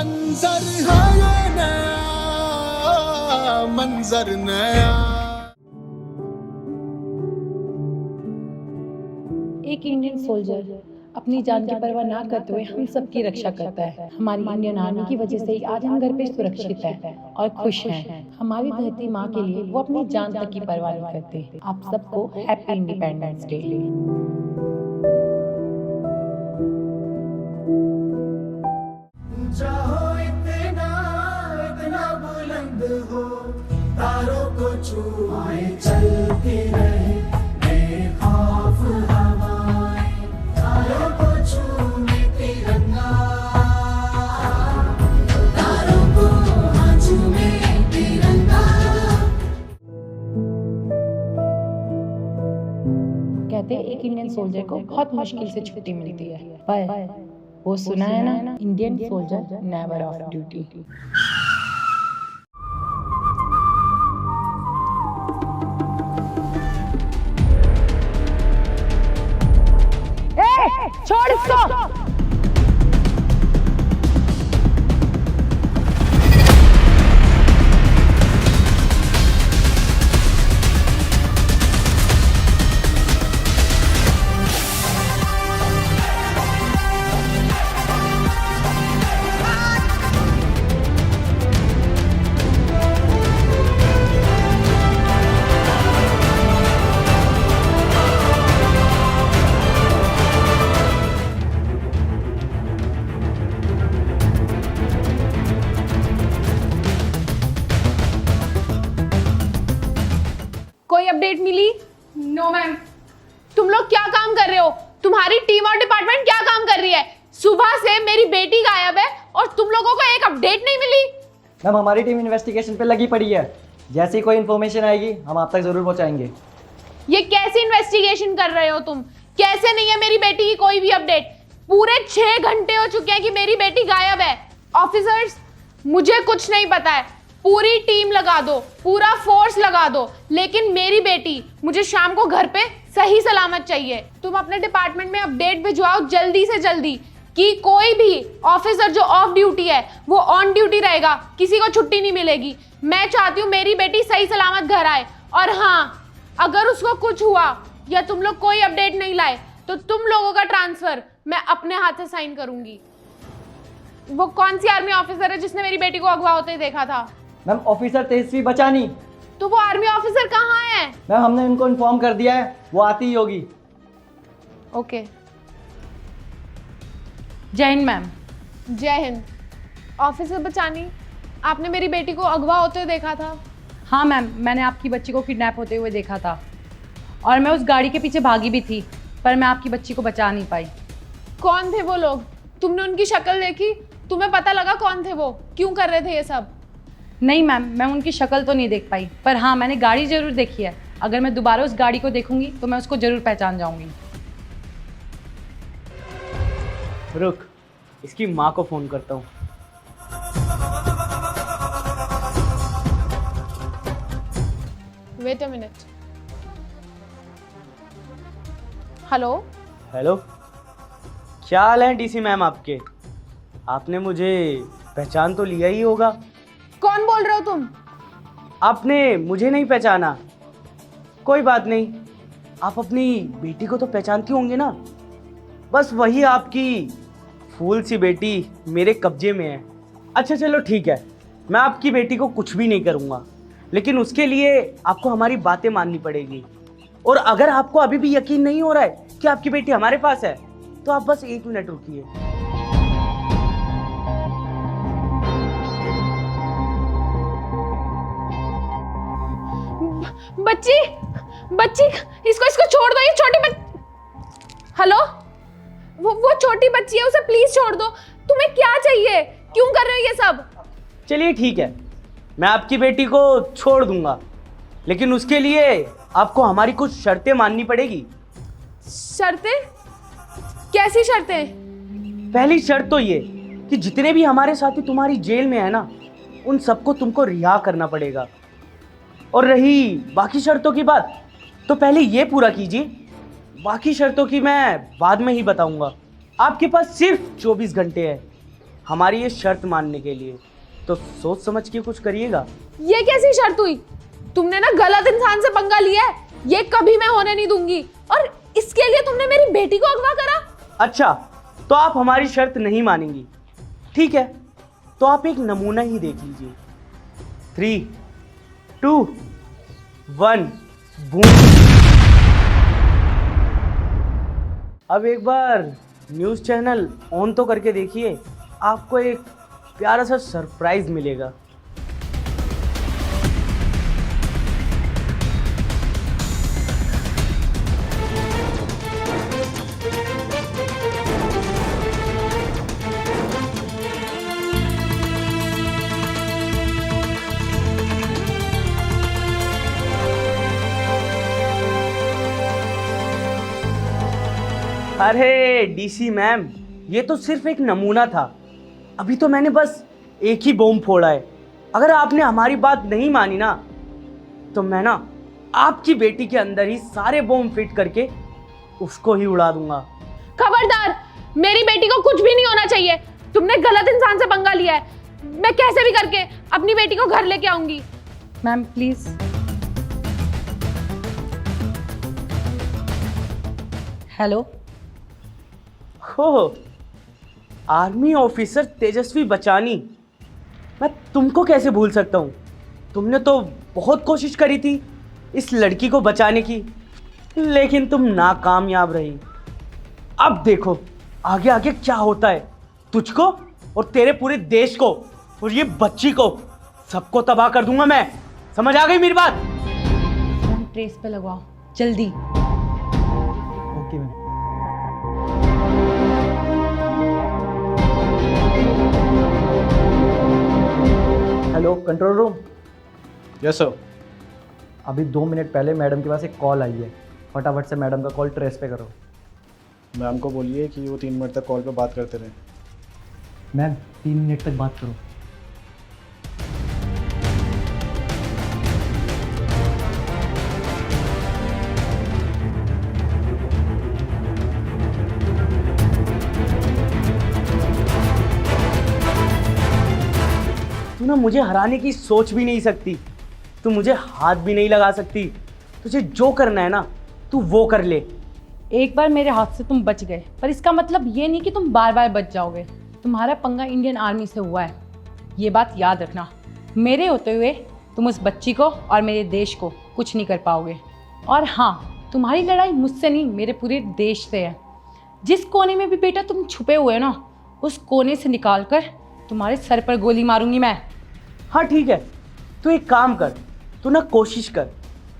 मंजर है ये नया, मंजर नया। एक इंडियन सोल्जर अपनी जान की परवाह ना करते हुए हम सबकी रक्षा करता है। हमारी इंडियन आर्मी की वजह से ही आज हम घर पे सुरक्षित हैं और खुश हैं। हमारी धरती माँ के लिए वो अपनी जान तक की परवाह नहीं करते। आप सबको हैप्पी इंडिपेंडेंस डे। ऊंचा हो इतना, इतना बुलंद हो, तारों को छुए चलती रहे बेखौफ हवाएं, तारों को छूए तिरंगा, तारों को छूए तिरंगा। कहते हैं एक इंडियन सोल्जर को बहुत मुश्किल से छुट्टी मिलती है, पर वो सुना है ना, Indian soldier never of duty. छोड़ इसको। कोई अपडेट मिली? No ma'am. तुम लोग क्या काम कर रहे हो? तुम्हारी टीम और डिपार्टमेंट क्या काम कर रही है? सुबह से मेरी बेटी गायब है और तुम लोगों को एक अपडेट नहीं मिली। मैम हमारी टीम इन्वेस्टिगेशन पे लगी पड़ी है, जैसी कोई इन्फॉर्मेशन आएगी हम आप तक जरूर पहुंचाएंगे। ये कैसी इन्वेस्टिगेशन कर रहे हो तुम? कैसे नहीं है मेरी बेटी की कोई भी अपडेट? पूरे 6 घंटे हो चुके हैं कि मेरी बेटी गायब है। ऑफिसर्स, मुझे कुछ नहीं पता है, पूरी टीम लगा दो, पूरा फोर्स लगा दो, लेकिन मेरी बेटी मुझे शाम को घर पे सही सलामत चाहिए। तुम अपने डिपार्टमेंट में अपडेट भिजवाओ जल्दी से जल्दी कि कोई भी ऑफिसर जो ऑफ ड्यूटी है वो ऑन ड्यूटी रहेगा, किसी को छुट्टी नहीं मिलेगी। मैं चाहती हूँ मेरी बेटी सही सलामत घर आए। और हाँ, अगर उसको कुछ हुआ या तुम लोग कोई अपडेट नहीं लाए तो तुम लोगों का ट्रांसफर मैं अपने हाथ से साइन करूंगी। वो कौन सी आर्मी ऑफिसर है जिसने मेरी बेटी को अगवा होते देखा था? मैम ऑफिसर तेजस्वी बचानी। तो वो आर्मी ऑफिसर कहाँ है? मैम हमने उनको इन्फॉर्म कर दिया है, वो आती ही होगी। ओके। जय हिंद मैम। जय हिंद। ऑफिसर बचानी, आपने मेरी बेटी को अगवा होते देखा था? हाँ मैम, मैंने आपकी बच्ची को किडनैप होते हुए देखा था और मैं उस गाड़ी के पीछे भागी भी थी, पर मैं आपकी बच्ची को बचा नहीं पाई। कौन थे वो लोग? तुमने उनकी शक्ल देखी? तुम्हें पता लगा कौन थे वो? क्यों कर रहे थे ये सब? नहीं मैम, मैं उनकी शक्ल तो नहीं देख पाई, पर हाँ मैंने गाड़ी जरूर देखी है। अगर मैं दोबारा उस गाड़ी को देखूंगी तो मैं उसको जरूर पहचान जाऊंगी। रुक, इसकी माँ को फोन करता हूँ। Wait a minute. Hello. Hello, क्या हाल है डीसी मैम आपके? आपने मुझे पहचान तो लिया ही होगा। कौन बोल रहे हो तुम? आपने मुझे नहीं पहचाना? कोई बात नहीं, आप अपनी बेटी को तो पहचानती होंगे ना। बस वही आपकी फूल सी बेटी मेरे कब्जे में है। अच्छा चलो ठीक है, मैं आपकी बेटी को कुछ भी नहीं करूँगा, लेकिन उसके लिए आपको हमारी बातें माननी पड़ेगी। और अगर आपको अभी भी यकीन नहीं हो रहा है कि आपकी बेटी हमारे पास है, तो आप बस 1 मिनट रुकिए। बच्ची, बच्ची, इसको छोड़ दो। ये छोटी हेलो, वो छोटी बच्ची है, उसे प्लीज छोड़ दो। तुम्हें क्या चाहिए? क्यों कर रहे हो ये सब? चलिए ठीक है, मैं आपकी बेटी को छोड़ दूंगा, लेकिन उसके लिए आपको हमारी कुछ शर्तें माननी पड़ेगी। शर्तें? कैसी शर्तें? पहली शर्त तो ये कि जितने भी हमारे साथी तुम्हारी जेल में है ना, उन सबको तुमको रिहा करना पड़ेगा। और रही बाकी शर्तों की बात, तो पहले ये पूरा कीजिए, बाकी शर्तों की मैं बाद में ही बताऊंगा। आपके पास सिर्फ 24 घंटे है। हमारी ये शर्त मानने के लिए, तो सोच समझ के कुछ करिएगा। ये कैसी शर्त हुई? तुमने ना गलत इंसान से पंगा लिया है, ये कभी मैं होने नहीं दूंगी। और इसके लिए तुमने मेरी बेटी को अगवा करा। अच्छा, तो आप हमारी शर्त नहीं मानेंगी, ठीक है, तो आप एक नमूना ही देख लीजिए। 3, 2, 1 बूम। अब एक बार न्यूज़ चैनल ऑन तो करके देखिए, आपको एक प्यारा सा सरप्राइज मिलेगा। अरे डीसी मैम, ये तो सिर्फ एक नमूना था। अभी तो मैंने बस एक ही बॉम्ब फोड़ा है। अगर आपने हमारी बात नहीं मानी ना, तो मैं ना आपकी बेटी के अंदर ही सारे बॉम्ब फिट करके उसको ही उड़ा दूंगा। खबरदार, मेरी बेटी को कुछ भी नहीं होना चाहिए। तुमने गलत इंसान से पंगा लिया है। मैं कैसे भी करके अपनी बेटी को घर लेके आऊंगी। Ma'am please. हेलो। हो, आर्मी ऑफिसर तेजस्वी बचानी, मैं तुमको कैसे भूल सकता हूँ। तुमने तो बहुत कोशिश करी थी इस लड़की को बचाने की, लेकिन तुम नाकामयाब रही। अब देखो आगे आगे क्या होता है। तुझको और तेरे पूरे देश को और ये बच्ची को सबको तबाह कर दूंगा मैं। समझ आ गई मेरी बात? मैम ट्रेस पे लगवाओ जल्दी। Okay ma'am. Hello control room. Yes sir. अभी 2 मिनट पहले मैडम के पास एक कॉल आई है, फटाफट से मैडम का कॉल ट्रेस पे करो। मैम को बोलिए कि वो 3 मिनट तक कॉल पे बात करते रहे। मैम 3 मिनट तक बात करो। तू ना मुझे हराने की सोच भी नहीं सकती, तू मुझे हाथ भी नहीं लगा सकती। तुझे जो करना है ना तू वो कर ले। एक बार मेरे हाथ से तुम बच गए, पर इसका मतलब ये नहीं कि तुम बार बार बच जाओगे। तुम्हारा पंगा इंडियन आर्मी से हुआ है, ये बात याद रखना। मेरे होते हुए तुम उस बच्ची को और मेरे देश को कुछ नहीं कर पाओगे। और हाँ, तुम्हारी लड़ाई मुझसे नहीं, मेरे पूरे देश से है। जिस कोने में भी बेटा तुम छुपे हुए हो ना, उस कोने से निकाल कर तुम्हारे सर पर गोली मारूंगी मैं। हाँ ठीक है, तू एक काम कर, तू ना कोशिश कर,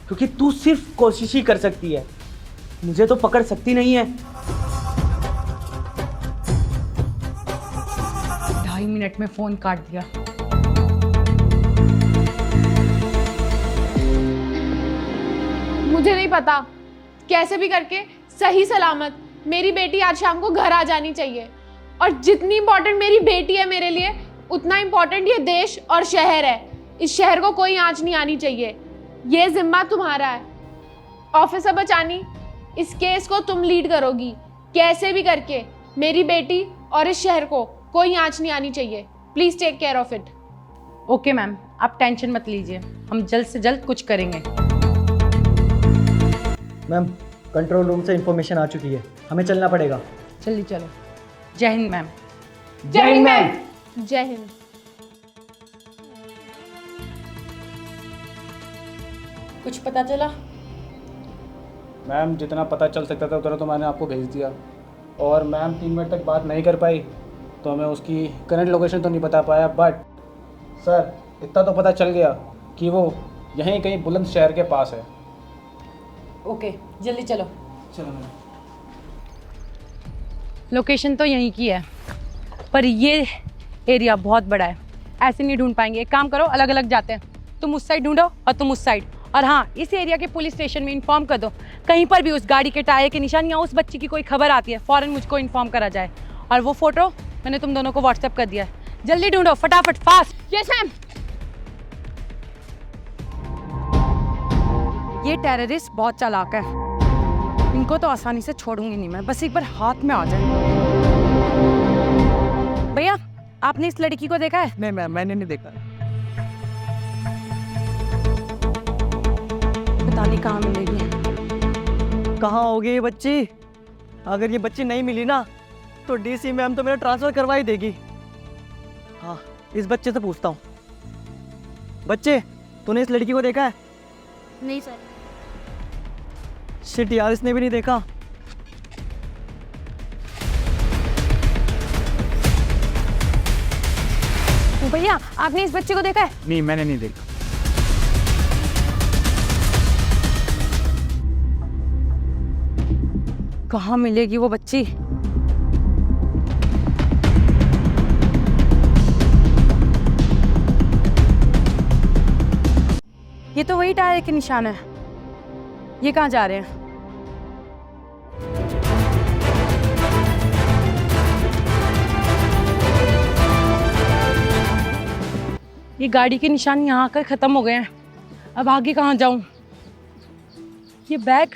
क्योंकि तू सिर्फ कोशिश ही कर सकती है। मुझे तो पकड़ सकती नहीं है। 2.5 मिनट में फोन काट दिया। मुझे नहीं पता, कैसे भी करके सही सलामत मेरी बेटी आज शाम को घर आ जानी चाहिए। और जितनी इंपॉर्टेंट मेरी बेटी है मेरे लिए, उतना इंपॉर्टेंट ये देश और शहर है। इस शहर को कोई आंच नहीं आनी चाहिए। ये जिम्मा तुम्हारा है ऑफिसर बचानी। इस केस को तुम लीड करोगी। कैसे भी करके मेरी बेटी और इस शहर को कोई आंच नहीं आनी चाहिए। Please take care of it. Okay ma'am, आप टेंशन मत लीजिए, हम जल्द से जल्द कुछ करेंगे। मैम कंट्रोल रूम से इंफॉर्मेशन आ चुकी है, हमें चलना पड़ेगा। जल्दी चलो। जय हिंद मैम। जय हिंद मैम। जय हिंद। कुछ पता चला? मैम जितना पता चल सकता था उतना तो मैंने आपको भेज दिया। और मैम 3 मिनट तक बात नहीं कर पाई, तो हमें उसकी करंट लोकेशन तो नहीं बता पाया। बट सर इतना तो पता चल गया कि वो यहीं कहीं बुलंदशहर के पास है। ओके जल्दी चलो। चलो मैम। लोकेशन तो यहीं की है, पर ये एरिया बहुत बड़ा है, ऐसे नहीं ढूंढ पाएंगे। एक काम करो, अलग अलग जाते हैं। तुम उस साइड ढूंढो और तुम उस साइड। और हाँ, इस एरिया के पुलिस स्टेशन में इन्फॉर्म कर दो, कहीं पर भी उस गाड़ी के टायर के निशान या उस बच्ची की कोई खबर आती है, फ़ौरन मुझको इन्फॉर्म करा जाए। और वो फोटो मैंने तुम दोनों को व्हाट्सएप कर दिया है। जल्दी ढूंढो, फटाफट, फास्ट। Yes ma'am. ये टेररिस्ट बहुत चालाक है, इनको तो आसानी से छोड़ूंगी नहीं मैं, बस एक बार हाथ में आ जाए। भैया आपने इस लड़की को देखा है? नहीं मैम, मैंने नहीं देखा। पता नहीं कहाँ मिलेगी। कहाँ होगी ये बच्ची? अगर ये बच्ची नहीं मिली ना तो डीसी मैम तो मेरा ट्रांसफर करवा ही देगी। हाँ, इस बच्चे से पूछता हूँ। बच्चे, तूने इस लड़की को देखा है? नहीं सर। शिट यार, इसने भी नहीं देखा। भैया, आपने इस बच्चे को देखा है? नहीं, मैंने नहीं देखा। कहाँ मिलेगी वो बच्ची? ये तो वही टायर के निशान है। ये कहाँ जा रहे हैं? ये गाड़ी के निशान यहाँ आकर खत्म हो गए हैं। अब आगे कहाँ जाऊं? ये बैग,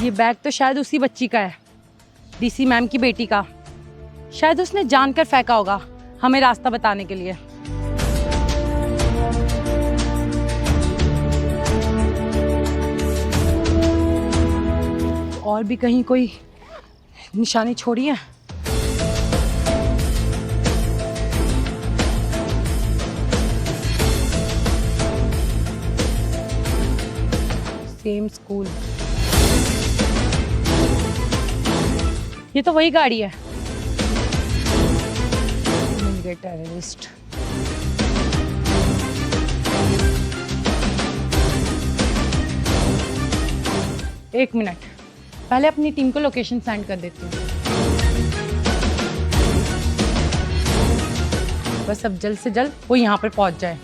ये बैग तो शायद उसी बच्ची का है, डीसी मैम की बेटी का। शायद उसने जानकर फेंका होगा हमें रास्ता बताने के लिए। और भी कहीं कोई निशानी छोड़ी है? Same school. ये तो वही गाड़ी है। टेररिस्ट। एक मिनट, पहले अपनी टीम को लोकेशन सेंड कर देती हूँ। बस अब जल्द से जल्द वो यहाँ पर पहुँच जाए।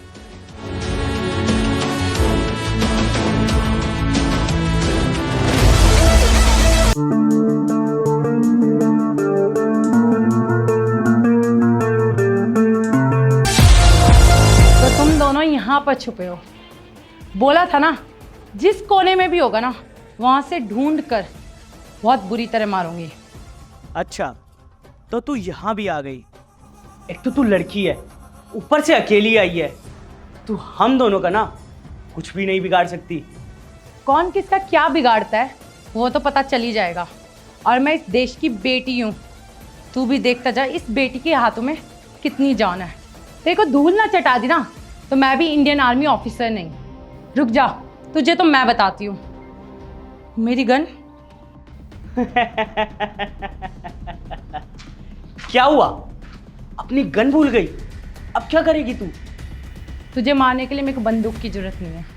यहाँ पर छुपे हो। बोला था ना, जिस कोने में भी होगा ना वहां से ढूंढ कर बहुत बुरी तरह मारूंगी। अच्छा, तो तू यहाँ भी आ गई। एक तो तू लड़की है, ऊपर से अकेली आई है। तू हम दोनों का ना कुछ भी नहीं बिगाड़ सकती। कौन किसका क्या बिगाड़ता है वो तो पता चल ही जाएगा। और मैं इस देश की बेटी हूँ। तू भी देखता जा इस बेटी के हाथों में कितनी जान है। तेरे को धूल ना चटा दी ना तो मैं भी इंडियन आर्मी ऑफिसर नहीं। रुक जा, तुझे तो मैं बताती हूँ। मेरी गन। क्या हुआ? अपनी गन भूल गई? अब क्या करेगी तू? तुझे मारने के लिए मेरे को बंदूक की जरूरत नहीं है।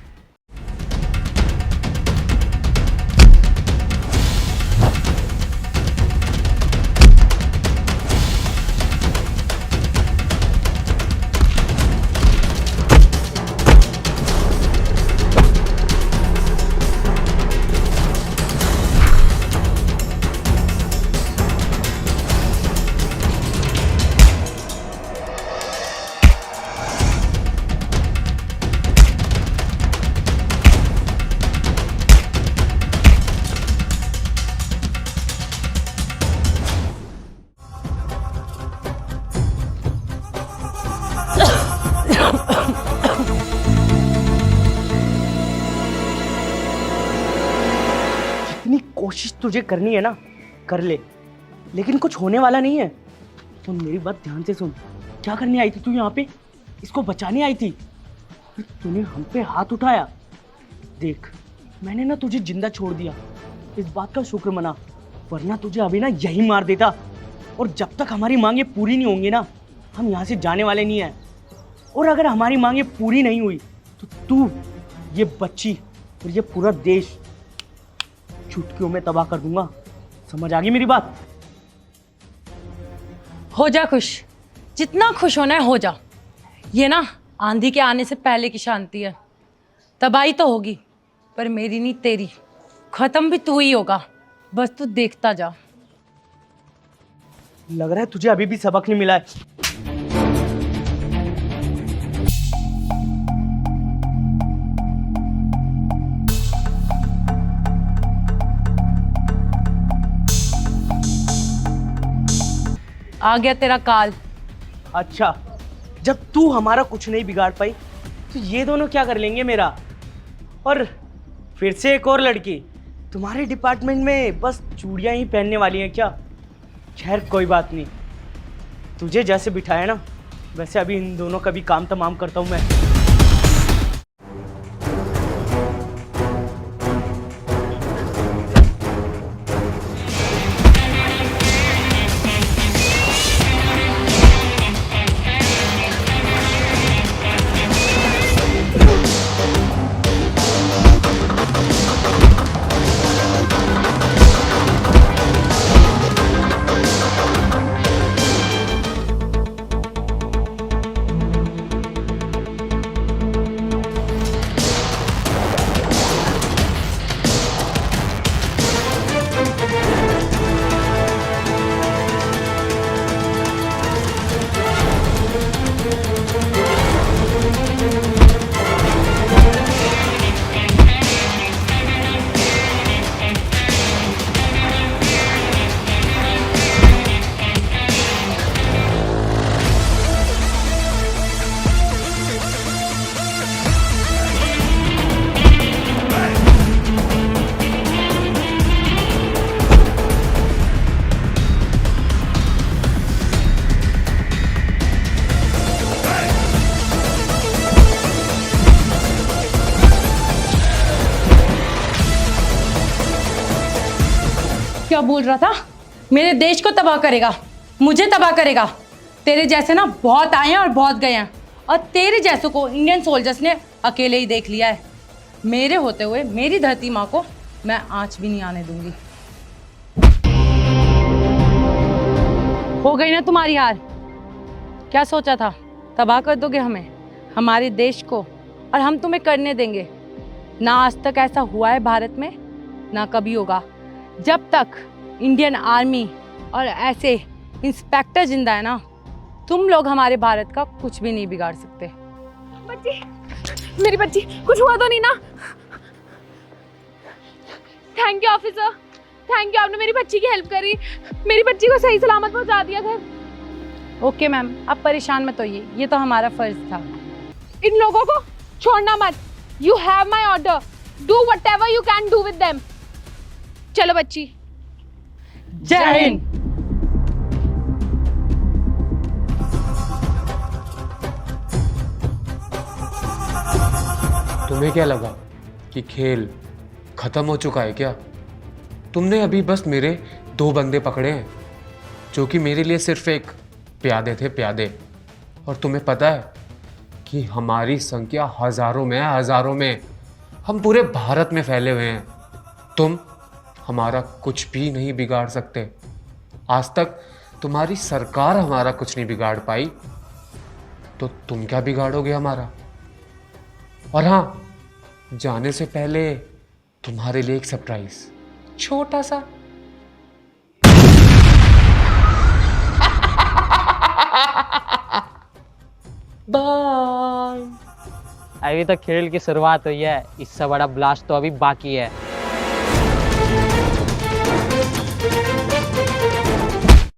इतनी कोशिश तुझे करनी है ना, कर ले, लेकिन कुछ होने वाला नहीं है। तो मेरी बात ध्यान से सुन। क्या करने आई थी तू यहाँ पे? इसको बचाने आई थी। फिर तूने हम पे हाथ उठाया। देख, मैंने ना तुझे जिंदा छोड़ दिया, इस बात का शुक्र मना, वरना तुझे अभी ना यही मार देता। और जब तक हमारी मांगे पूरी नहीं होंगी ना, हम यहाँ से जाने वाले नहीं हैं। और अगर हमारी मांगे पूरी नहीं हुई तो तू, ये बच्ची और ये पूरा देश चुटकियों में तबाह कर दूंगा। समझ आ गई मेरी बात? हो जा खुश, जितना खुश होना है हो जा। ये ना आंधी के आने से पहले की शांति है। तबाही तो होगी पर मेरी नहीं तेरी, खत्म भी तू ही होगा, बस तू देखता जा। लग रहा है तुझे अभी भी सबक नहीं मिला है। आ गया तेरा काल। अच्छा, जब तू हमारा कुछ नहीं बिगाड़ पाई तो ये दोनों क्या कर लेंगे मेरा? और फिर से एक और लड़की तुम्हारे डिपार्टमेंट में बस चूड़ियां ही पहनने वाली हैं क्या? खैर कोई बात नहीं, तुझे जैसे बिठाया ना वैसे अभी इन दोनों का भी काम तमाम करता हूँ मैं। क्या बोल रहा था? मेरे देश को तबाह करेगा, मुझे तबाह करेगा। तेरे जैसे ना बहुत आए हैं और बहुत गए हैं, और तेरे जैसों को इंडियन सोल्जर्स ने अकेले ही देख लिया है। मेरे होते हुए मेरी धरती माँ को मैं आँच भी नहीं आने दूंगी। हो गई ना तुम्हारी हार? क्या सोचा था तबाह कर दोगे हमें, हमारे देश को, और हम तुम्हें करने देंगे? ना आज तक ऐसा हुआ है भारत में, ना कभी होगा। जब तक इंडियन आर्मी और ऐसे इंस्पेक्टर जिंदा है ना, तुम लोग हमारे भारत का कुछ भी नहीं बिगाड़ सकते। बच्ची, मेरी बच्ची, कुछ हुआ तो नहीं ना? Thank you officer, thank you, आपने मेरी बच्ची की हेल्प करी, मेरी बच्ची को सही सलामत पहुंचा दिया घर। ओके मैम, आप परेशान मत होइए, ये तो हमारा फर्ज था। इन लोगों को छोड़ना मत। You have my order, do what ever you can do with them. चलो बच्ची। जय हिंद। तुम्हें क्या लगा कि खेल खत्म हो चुका है क्या? तुमने अभी बस मेरे 2 बंदे पकड़े हैं जो कि मेरे लिए सिर्फ एक प्यादे थे, प्यादे। और तुम्हें पता है कि हमारी संख्या हजारों में है, हजारों में। हम पूरे भारत में फैले हुए हैं। तुम हमारा कुछ भी नहीं बिगाड़ सकते। आज तक तुम्हारी सरकार हमारा कुछ नहीं बिगाड़ पाई, तो तुम क्या बिगाड़ोगे हमारा? और हाँ, जाने से पहले तुम्हारे लिए एक सरप्राइज, छोटा सा। बाय। अभी तो खेल की शुरुआत हुई है, इससे बड़ा ब्लास्ट तो अभी बाकी है।